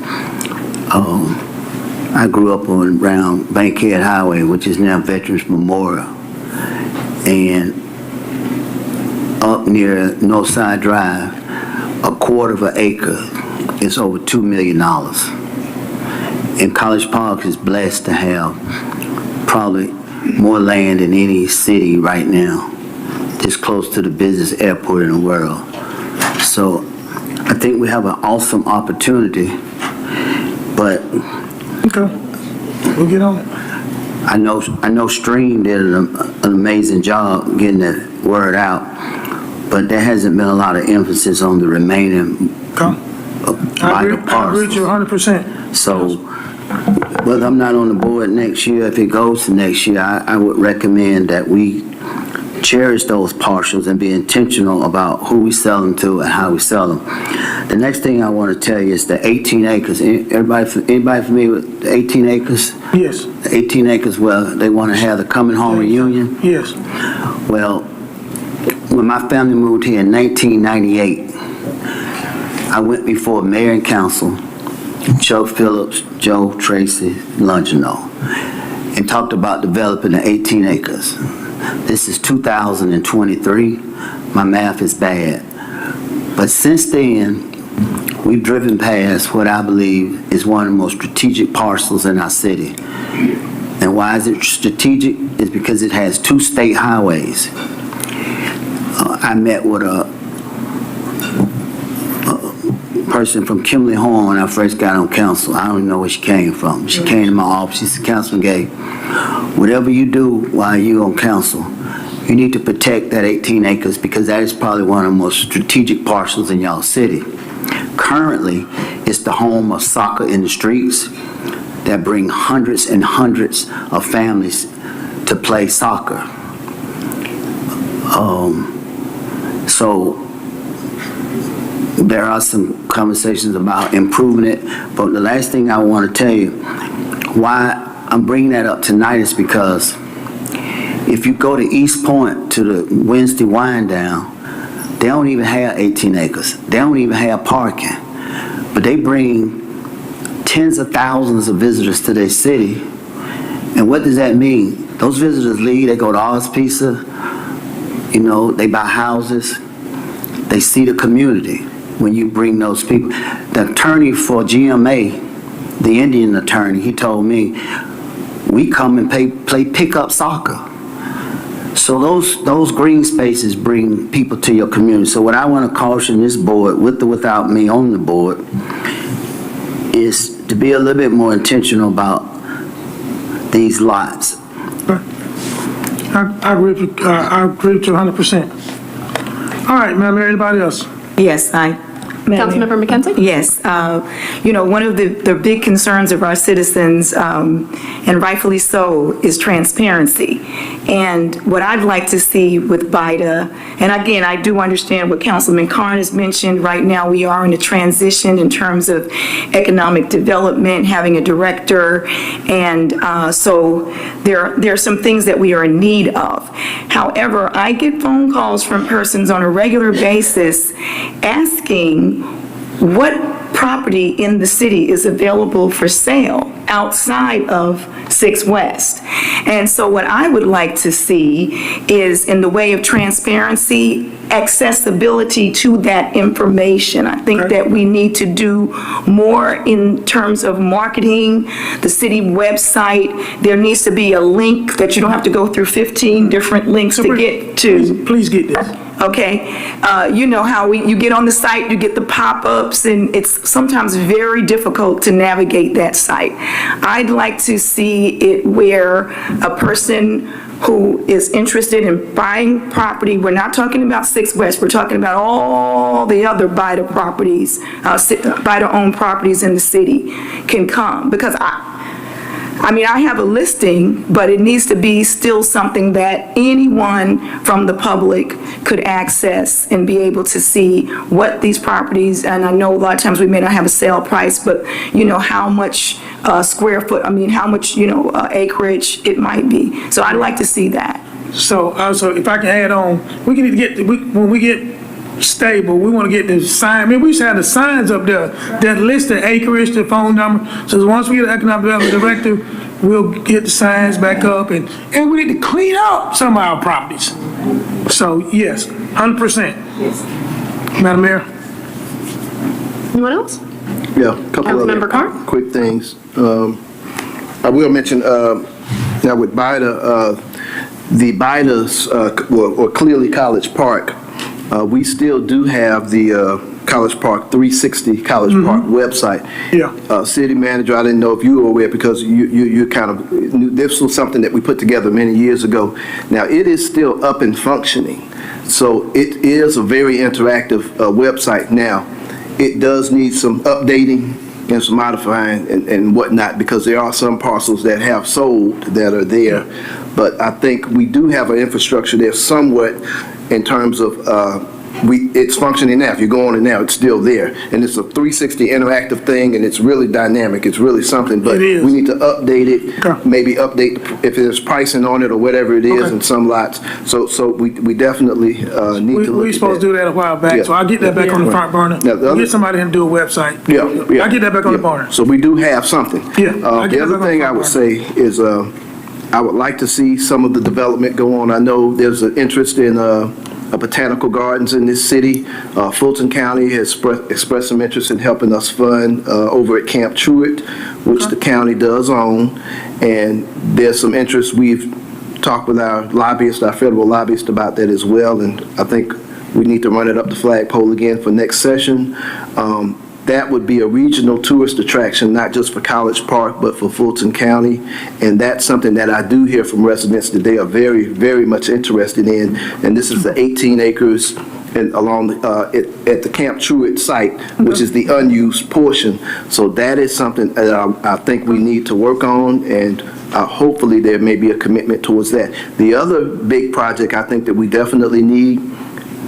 I grew up around Bankhead Highway, which is now Veterans Memorial, and up near Northside Drive, a quarter of an acre is over $2 million. And College Park is blessed to have probably more land than any city right now, this close to the busiest airport in the world. So I think we have an awesome opportunity, but Okay. We'll get on it. I know Stream did an amazing job getting that word out, but there hasn't been a lot of emphasis on the remaining I agree with you 100%. So, whether I'm not on the board next year, if it goes to next year, I would recommend that we cherish those partials and be intentional about who we sell them to and how we sell them. The next thing I want to tell you is the 18 acres. Anybody familiar with the 18 acres? Yes. The 18 acres where they want to have the coming home reunion? Yes. Well, when my family moved here in 1998, I went before mayor and council, Chuck Phillips, Joe Tracy, Longino, and talked about developing the 18 acres. This is 2023. My math is bad. But since then, we've driven past what I believe is one of the most strategic parcels in our city. And why is it strategic? It's because it has 2 state highways. I met with a person from Kimberly Horn when I first got on council. I don't even know where she came from. She came to my office. She said, Councilman Gay, whatever you do while you're on council, you need to protect that 18 acres because that is probably one of the most strategic parcels in y'all city. Currently, it's the home of soccer in the streets that bring hundreds and hundreds of families to play soccer. So there are some conversations about improving it, but the last thing I want to tell you, why I'm bringing that up tonight is because if you go to East Point to the Wednesday wind down, they don't even have 18 acres. They don't even have parking, but they bring tens of thousands of visitors to their city. And what does that mean? Those visitors leave, they go to Oz Pizza, they buy houses, they see the community when you bring those people. The attorney for GMA, the Indian attorney, he told me, we come and play pickup soccer. So those green spaces bring people to your community. So what I want to caution this board, with or without me on the board, is to be a little bit more intentional about these lots. I agree with you 100%. All right, Madam Mayor, anybody else? Yes, I Councilmember McKenzie? Yes. One of the big concerns of our citizens, and rightfully so, is transparency. And what I'd like to see with BIDA, and again, I do understand what Councilman Carn has mentioned. Right now, we are in a transition in terms of economic development, having a director, and so there are some things that we are in need of. However, I get phone calls from persons on a regular basis asking what property in the city is available for sale outside of 6 West. And so what I would like to see is, in the way of transparency, accessibility to that information. I think that we need to do more in terms of marketing the city website. There needs to be a link that you don't have to go through 15 different links to get to. Please get this. Okay, you know how you get on the site, you get the pop-ups, and it's sometimes very difficult to navigate that site. I'd like to see it where a person who is interested in buying property, we're not talking about 6 West, we're talking about all the other BIDA properties, BIDA-owned properties in the city, can come. Because I have a listing, but it needs to be still something that anyone from the public could access and be able to see what these properties, and I know a lot of times we may not have a sale price, but how much square foot, how much, acreage it might be. So I'd like to see that. So if I can add on, we can when we get stable, we want to get the sign. We used to have the signs up there that list the acreage, the phone number. So once we get an economic development director, we'll get the signs back up, and we need to clean up some of our properties. So yes, 100%. Yes. Madam Mayor. Anyone else? Yeah, a couple Councilmember of Carr? quick things. I will mention, now with BIDA, the BIDA's, or clearly College Park, we still do have the College Park 360 College Park website. Yeah. City manager, I didn't know if you were aware, because you kind of knew this was something that we put together many years ago. Now, it is still up and functioning. So it is a very interactive website now. It does need some updating and some modifying and whatnot, because there are some parcels that have sold that are there. But I think we do have an infrastructure there somewhat in terms of it's functioning now. If you go on it now, it's still there. And it's a 360 interactive thing, and it's really dynamic. It's really something. But we need to update it, maybe update if there's pricing on it or whatever it is in some lots. So we definitely need to look at We were supposed to do that a while back, so I'll get that back on the front burner. We'll get somebody in to do a website. Yeah. I'll get that back on the burner. So we do have something. Yeah. The other thing I would say is I would like to see some of the development go on. I know there's an interest in botanical gardens in this city. Fulton County has expressed some interest in helping us fund over at Camp Truett, which the county does own. And there's some interest. We've talked with our lobbyists, our federal lobbyists, about that as well. And I think we need to run it up the flagpole again for next session. That would be a regional tourist attraction, not just for College Park, but for Fulton County. And that's something that I do hear from residents that they are very, very much interested in. And this is the 18 acres and along at the Camp Truett site, which is the unused portion. So that is something that I think we need to work on, and hopefully there may be a commitment towards that. The other big project I think that we definitely need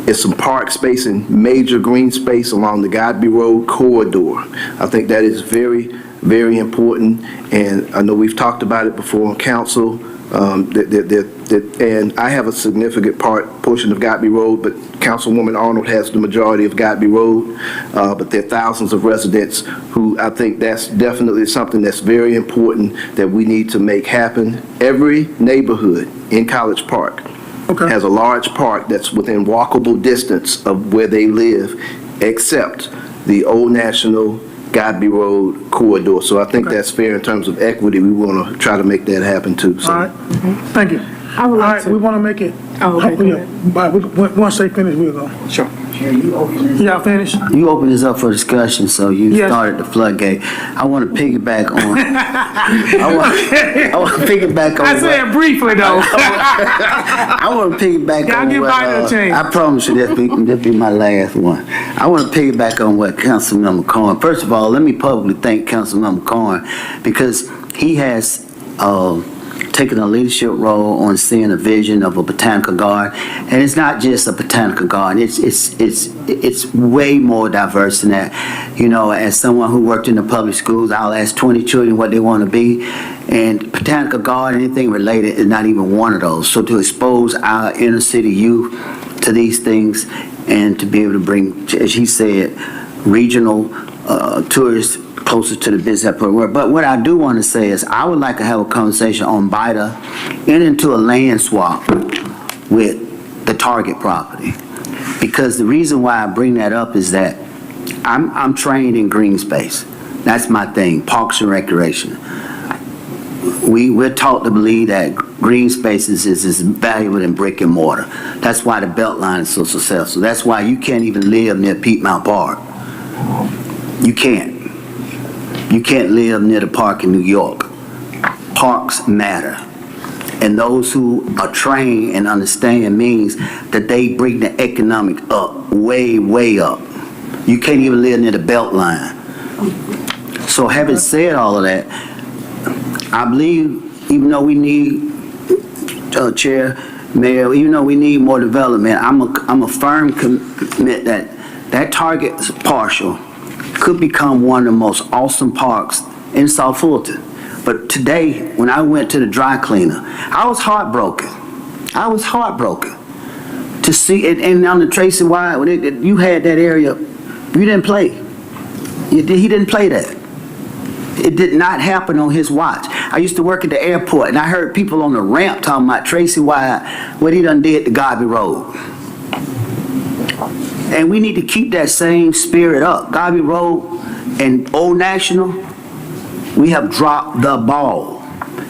is some park space and major green space along the Godby Road corridor. I think that is very, very important, and I know we've talked about it before on council, and I have a significant portion of Godby Road, but Councilwoman Arnold has the majority of Godby Road, but there are thousands of residents who I think that's definitely something that's very important that we need to make happen. Every neighborhood in College Park has a large park that's within walkable distance of where they live, except the Old National Godby Road corridor. So I think that's fair in terms of equity. We want to try to make that happen too. So. All right. Thank you. All right, we want to make it. Oh, okay. Once they finish, we'll go. Sure. Y'all finished? You opened this up for discussion, so you Yes. started the floodgate. I want to piggyback on. I want to piggyback on. I said briefly though. I want to piggyback Y'all on give what. Biden a chance. I promise you this be my last one. I want to piggyback on what Councilmember Corn. First of all, let me publicly thank Councilmember Corn because he has taken a leadership role on seeing a vision of a botanical garden, and it's not just a botanical garden. It's way more diverse than that. You know, as someone who worked in the public schools, I'll ask 20 children what they want to be, and botanical garden, anything related, is not even one of those. So to expose our inner city youth to these things, and to be able to bring, as he said, regional tourists closer to the business program. But what I do want to say is I would like to have a conversation on BIDA and into a land swap with the Target property. Because the reason why I bring that up is that I'm trained in green space. That's my thing, parks and recreation. We're taught to believe that green spaces is as valuable than brick and mortar. That's why the Beltline is so successful. That's why you can't even live near Piedmont Park. You can't. You can't live near the park in New York. Parks matter. And those who are trained and understand means that they bring the economic up, way, way up. You can't even live near the Beltline. So having said all of that, I believe even though we need, Chair, Mayor, even though we need more development, I'm a firm commit that Target partial could become one of the most awesome parks in South Fulton. But today, when I went to the dry cleaner, I was heartbroken. I was heartbroken to see it. And on the Tracy Wyatt, when you had that area, you didn't play. He didn't play that. It did not happen on his watch. I used to work at the airport, and I heard people on the ramp talking about Tracy Wyatt, what he done did to Garvey Road. And we need to keep that same spirit up. Garvey Road and Old National, we have dropped the ball.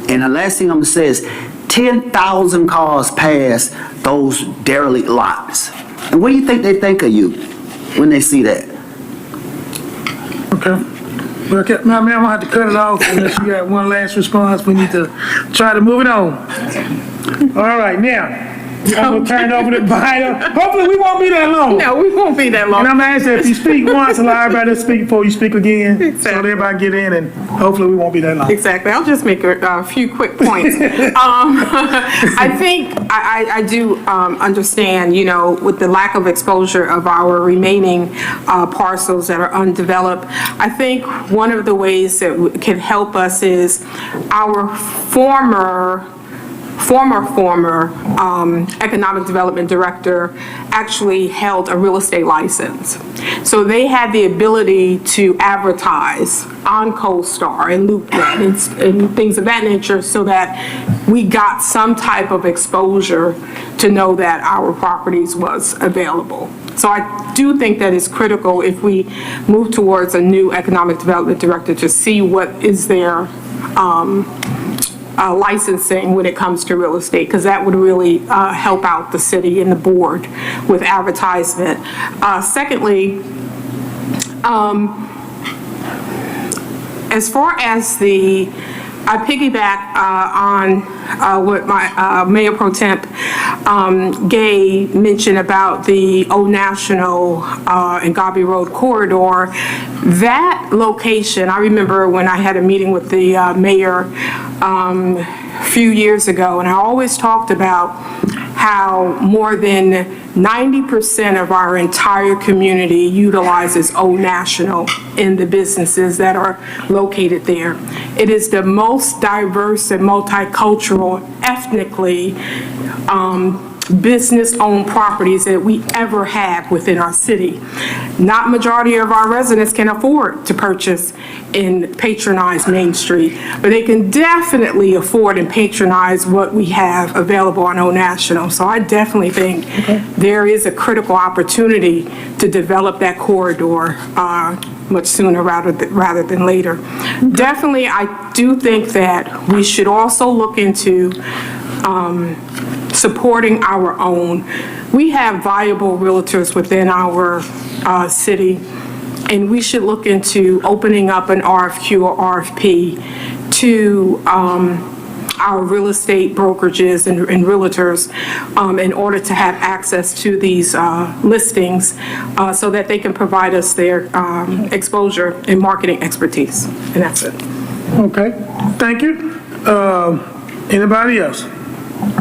And the last thing I'm gonna say is 10,000 cars pass those derelict lots. And what do you think they think of you when they see that? Okay. Well, ma'am, I'm gonna have to cut it off unless you got one last response. We need to try to move it on. All right, now. I'm gonna turn it over to BIDA. Hopefully we won't be that long. No, we won't be that long. And I'm gonna ask that if you speak once, allow everybody to speak before you speak again. Exactly. So that everybody get in, and hopefully we won't be that long. Exactly. I'll just make a few quick points. I think I do understand, you know, with the lack of exposure of our remaining parcels that are undeveloped, I think one of the ways that can help us is our former economic development director actually held a real estate license. So they had the ability to advertise on CoStar and LoopNet and things of that nature so that we got some type of exposure to know that our properties was available. So I do think that it's critical if we move towards a new economic development director to see what is their licensing when it comes to real estate, because that would really help out the city and the board with advertisement. Secondly, as far as I piggyback on what my Mayor Pro Temp Gay mentioned about the Old National and Garvey Road corridor. That location, I remember when I had a meeting with the mayor a few years ago, and I always talked about how more than 90% of our entire community utilizes Old National in the businesses that are located there. It is the most diverse and multicultural, ethnically business-owned properties that we ever have within our city. Not majority of our residents can afford to purchase and patronize Main Street, but they can definitely afford and patronize what we have available on Old National. So I definitely think there is a critical opportunity to develop that corridor much sooner rather than later. Definitely, I do think that we should also look into supporting our own. We have viable realtors within our city, and we should look into opening up an RFQ or RFP to our real estate brokerages and realtors in order to have access to these listings so that they can provide us their exposure and marketing expertise. And that's it. Okay, thank you. Anybody else?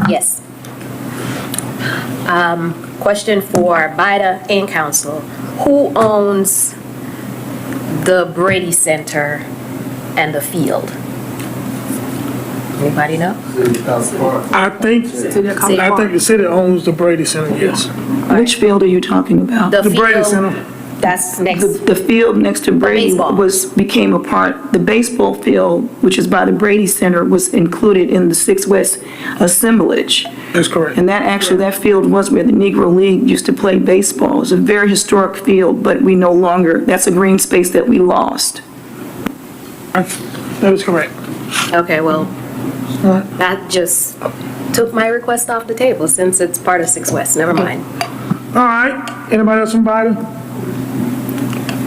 Yes. Question for BIDA and council. Who owns the Brady Center and the field? Anybody know? I think the city owns the Brady Center, yes. Which field are you talking about? The Brady Center. That's next. The field next to Brady baseball. became a part, the baseball field, which is by the Brady Center, was included in the 6 West assemblage. That's correct. And that field was where the Negro League used to play baseball. It was a very historic field, but we no longer, that's a green space that we lost. That is correct. Okay, well, that just took my request off the table since it's part of 6 West. Never mind. All right, anybody else from BIDA?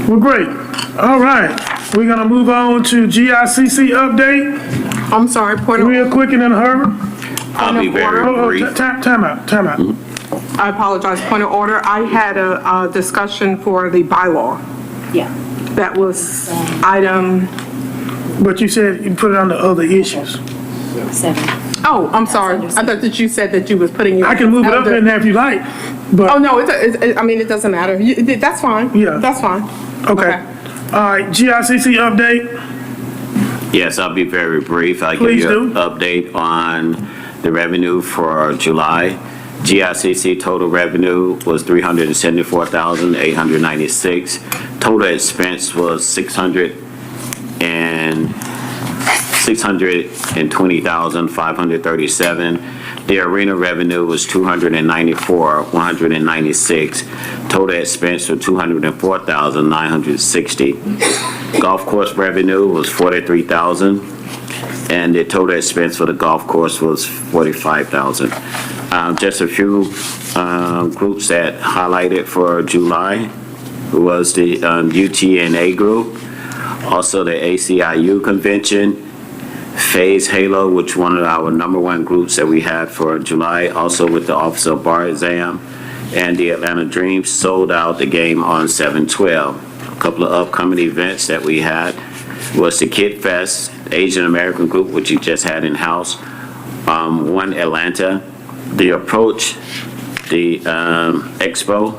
Well, great. All right, we're gonna move on to GICC update. I'm sorry, point of Real quick and in a hurry. I'll be very brief. Time out. I apologize. Point of order. I had a discussion for the bylaw. Yeah. That was item. But you said you put it on the other issues. 7. Oh, I'm sorry. I thought that you said that you was putting. I can move it up in there if you like, but. Oh, no, I mean, it doesn't matter. That's fine. Yeah. That's fine. Okay. All right, GICC update. Yes, I'll be very brief. I'll give Please you an do. update on the revenue for July. GICC total revenue was $374,896. Total expense was $620,537. The arena revenue was $294,196. Total expense was $204,960. Golf course revenue was $43,000, and the total expense for the golf course was $45,000. Just a few groups that highlighted for July was the UTNA group, also the ACIU convention, Phase Halo, which one of our #1 groups that we had for July, also with the Officer Bar Exam, and the Atlanta Dreams sold out the game on 7/12. A couple of upcoming events that we had was the Kid Fest, Asian American group, which you just had in-house, One Atlanta, the Approach, the Expo,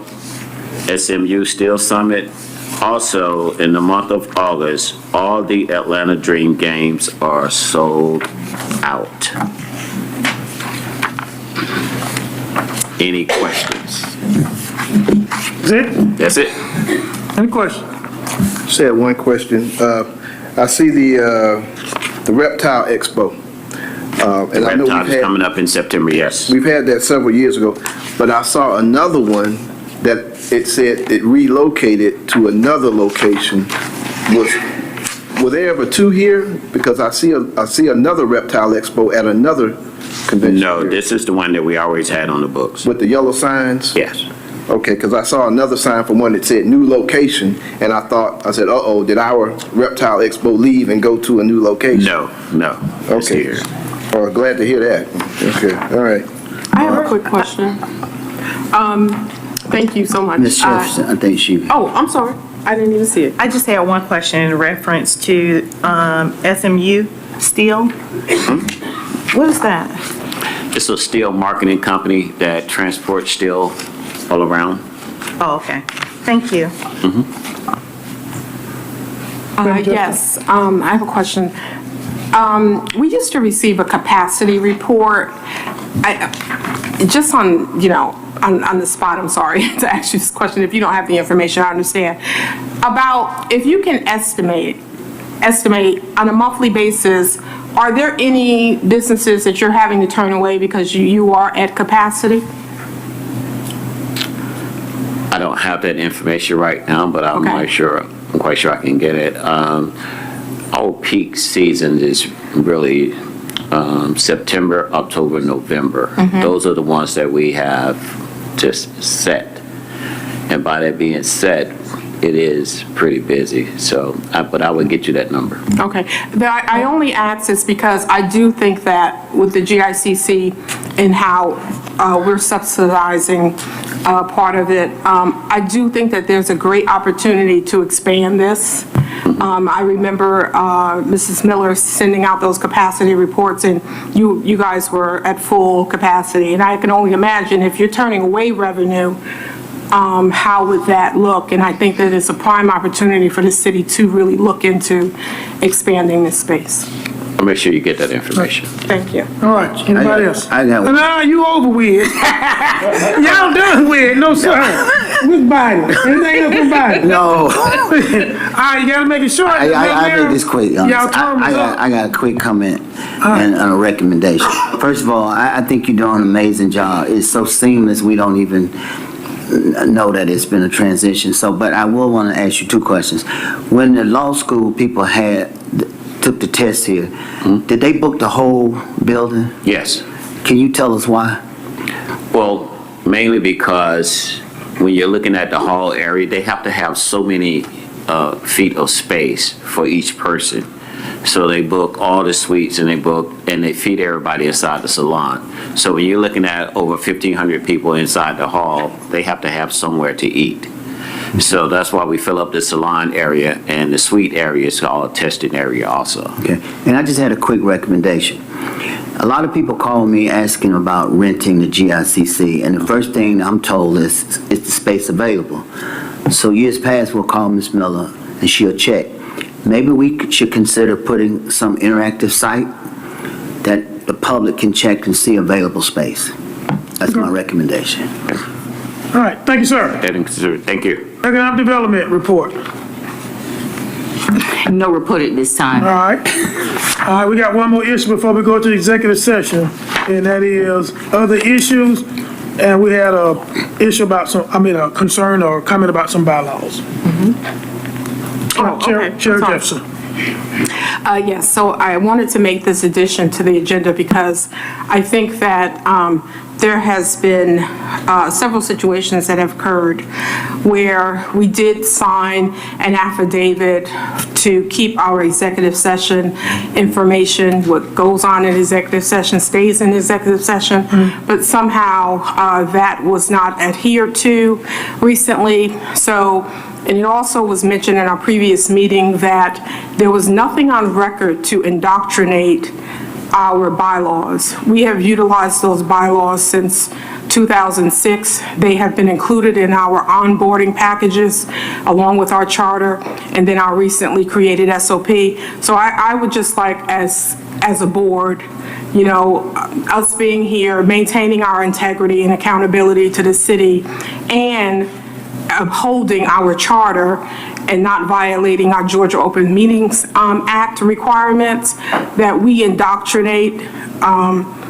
SMU Steel Summit. Also, in the month of August, all the Atlanta Dream games are sold out. Any questions? Is it? That's it. Any questions? Just had one question. I see the Reptile Expo. And I know Reptile is coming up in September, yes. we've had that several years ago, but I saw another one that it said it relocated to another location. Were there ever two here? Because I see another Reptile Expo at another convention. No, here. this is the one that we always had on the books. With the yellow signs? Yes. Okay, because I saw another sign from one that said new location, and I said, uh-oh, did our Reptile Expo leave and go to a new location? No, it's Okay. here. Oh, glad to hear that. Okay, all right. I have a quick question. Thank you so much. Ms. Jefferson, I think she. Oh, I'm sorry. I didn't even see it. I just had one question in reference to SMU Steel. What is that? It's a steel marketing company that transports steel all around. Oh, okay. Thank you. Yes, I have a question. We used to receive a capacity report. Just on, on the spot, I'm sorry to ask you this question. If you don't have the information, I understand. About if you can estimate on a monthly basis, are there any businesses that you're having to turn away because you are at capacity? I don't have that information right now, but I'm quite sure I can get it. Our peak season is really September, October, November. Those are the ones that we have just set. And by that being said, it is pretty busy, so, but I would get you that number. Okay. I only ask this because I do think that with the GICC and how we're subsidizing part of it, I do think that there's a great opportunity to expand this. I remember Mrs. Miller sending out those capacity reports, and you guys were at full capacity. And I can only imagine if you're turning away revenue, how would that look? And I think that it's a prime opportunity for the city to really look into expanding this space. I'll make sure you get that information. Thank you. All right, anybody else? I got one. Nah, you over with. Y'all done with, no sir. With Biden. Anything else from Biden? No. All right, you gotta make it short. I make this quick. Y'all term is up. I got a quick comment and a recommendation. First of all, I think you're doing an amazing job. It's so seamless, we don't even know that it's been a transition. So, but I will want to ask you two questions. When the law school people took the test here, did they book the whole building? Yes. Can you tell us why? Well, mainly because when you're looking at the hall area, they have to have so many feet of space for each person. So they book all the suites and they feed everybody inside the salon. So when you're looking at over 1,500 people inside the hall, they have to have somewhere to eat. So that's why we fill up the salon area, and the suite area is called a testing area also. Okay. And I just had a quick recommendation. A lot of people call me asking about renting the GICC, and the first thing I'm told is the space available. So years past, we'll call Ms. Miller and she'll check. Maybe we should consider putting some interactive site that the public can check and see available space. That's my recommendation. All right, thank you, sir. Thank you. Economic Development Report. No report at this time. All right, we got one more issue before we go to the executive session, and that is other issues. And we had a issue about a concern or comment about some bylaws. Chair Jefferson. Yes, so I wanted to make this addition to the agenda because I think that there has been several situations that have occurred where we did sign an affidavit to keep our executive session information. What goes on in executive session stays in executive session, but somehow that was not adhered to recently. And it also was mentioned in our previous meeting that there was nothing on record to indoctrinate our bylaws. We have utilized those bylaws since 2006. They have been included in our onboarding packages along with our charter and then our recently created SOP. So I would just like as a board, us being here, maintaining our integrity and accountability to the city and upholding our charter and not violating our Georgia Open Meetings Act requirements, that we indoctrinate,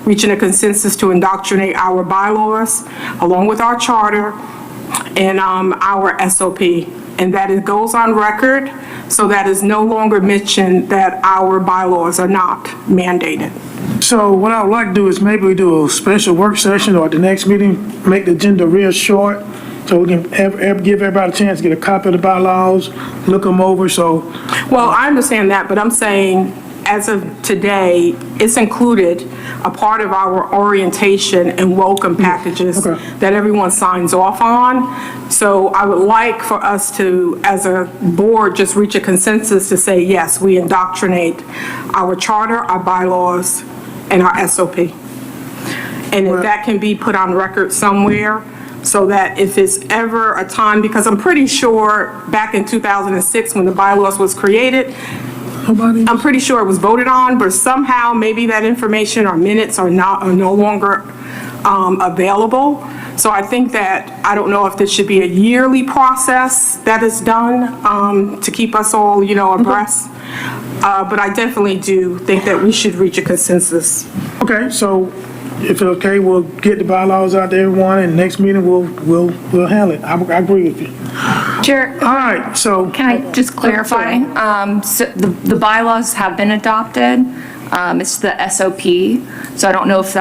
reaching a consensus to indoctrinate our bylaws along with our charter and our SOP, and that it goes on record so that is no longer mentioned that our bylaws are not mandated. So what I would like to do is maybe we do a special work session or at the next meeting, make the agenda real short, so we can give everybody a chance to get a copy of the bylaws, look them over, Well, I understand that, but I'm saying, as of today, it's included a part of our orientation and welcome packages that everyone signs off on. So I would like for us to, as a board, just reach a consensus to say, yes, we indoctrinate our charter, our bylaws, and our SOP. And if that can be put on record somewhere, so that if it's ever a time, because I'm pretty sure back in 2006 when the bylaws was created, I'm pretty sure it was voted on, but somehow maybe that information or minutes are no longer available. So I think that, I don't know if this should be a yearly process that is done to keep us all, abreast. But I definitely do think that we should reach a consensus. Okay, so if it's okay, we'll get the bylaws out to everyone, and next meeting we'll handle it. I agree with you. Chair. All right, so. Can I just clarify? So the bylaws have been adopted. It's the SOP. So I don't know if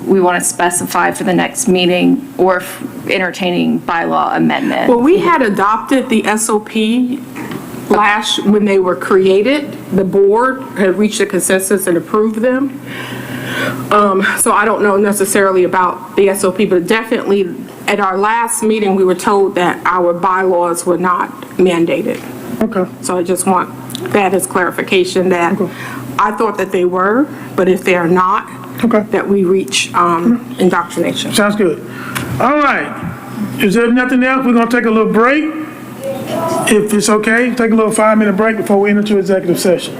we want to specify for the next meeting or if entertaining bylaw amendment. Well, we had adopted the SOP when they were created. The board had reached a consensus and approved them. So I don't know necessarily about the SOP, but definitely at our last meeting, we were told that our bylaws were not mandated. Okay. So I just want that as clarification that I thought that they were, but if they are not, that we reach indoctrination. Sounds good. All right. Is there nothing else? We're going to take a little break. If it's okay, take a little 5-minute break before we enter into executive session.